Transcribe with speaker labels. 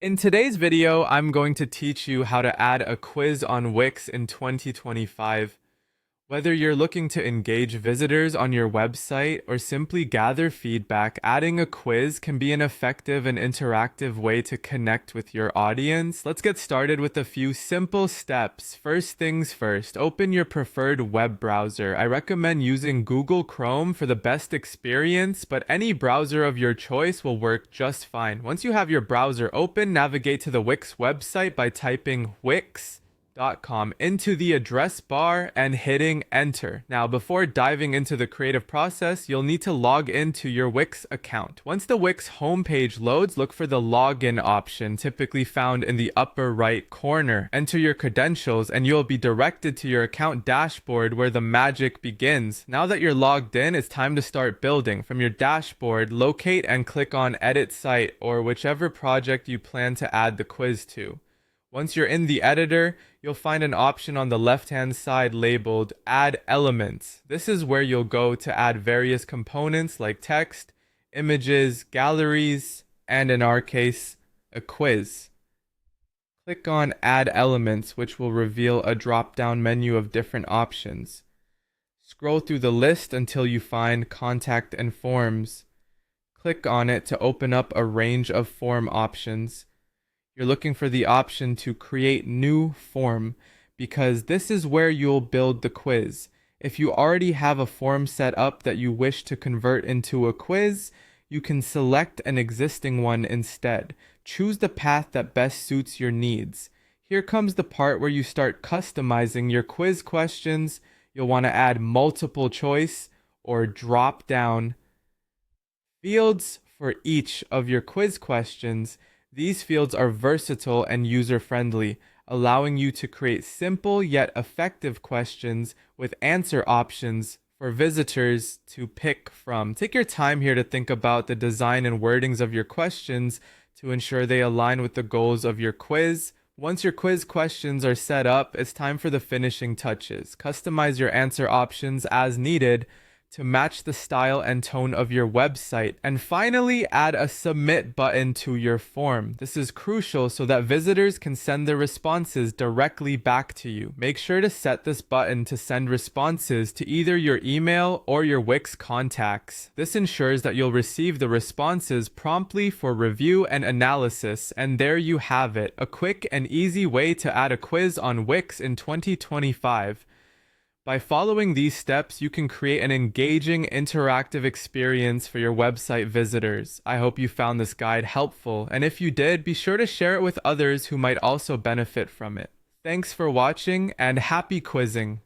Speaker 1: In today's video, I'm going to teach you how to add a quiz on Wix in 2025. Whether you're looking to engage visitors on your website or simply gather feedback, adding a quiz can be an effective and interactive way to connect with your audience. Let's get started with a few simple steps. First things first, open your preferred web browser. I recommend using Google Chrome for the best experience, but any browser of your choice will work just fine. Once you have your browser open, navigate to the Wix website by typing wix.com into the address bar and hitting enter. Now, before diving into the creative process, you'll need to log into your Wix account. Once the Wix homepage loads, look for the login option, typically found in the upper right corner. Enter your credentials and you'll be directed to your account dashboard where the magic begins. Now that you're logged in, it's time to start building. From your dashboard, locate and click on Edit Site or whichever project you plan to add the quiz to. Once you're in the editor, you'll find an option on the left-hand side labeled Add Elements. This is where you'll go to add various components like text, images, galleries, and in our case, a quiz. Click on Add Elements, which will reveal a drop-down menu of different options. Scroll through the list until you find Contact and Forms. Click on it to open up a range of form options. You're looking for the option to create new form because this is where you'll build the quiz. If you already have a form set up that you wish to convert into a quiz, you can select an existing one instead. Choose the path that best suits your needs. Here comes the part where you start customizing your quiz questions. You'll want to add multiple choice or drop down fields for each of your quiz questions. These fields are versatile and user-friendly, allowing you to create simple yet effective questions with answer options for visitors to pick from. Take your time here to think about the design and wordings of your questions to ensure they align with the goals of your quiz. Once your quiz questions are set up, it's time for the finishing touches. Customize your answer options as needed to match the style and tone of your website. And finally, add a submit button to your form. This is crucial so that visitors can send their responses directly back to you. Make sure to set this button to send responses to either your email or your Wix contacts. This ensures that you'll receive the responses promptly for review and analysis. And there you have it, a quick and easy way to add a quiz on Wix in 2025. By following these steps, you can create an engaging, interactive experience for your website visitors. I hope you found this guide helpful, and if you did, be sure to share it with others who might also benefit from it. Thanks for watching, and happy quizzing!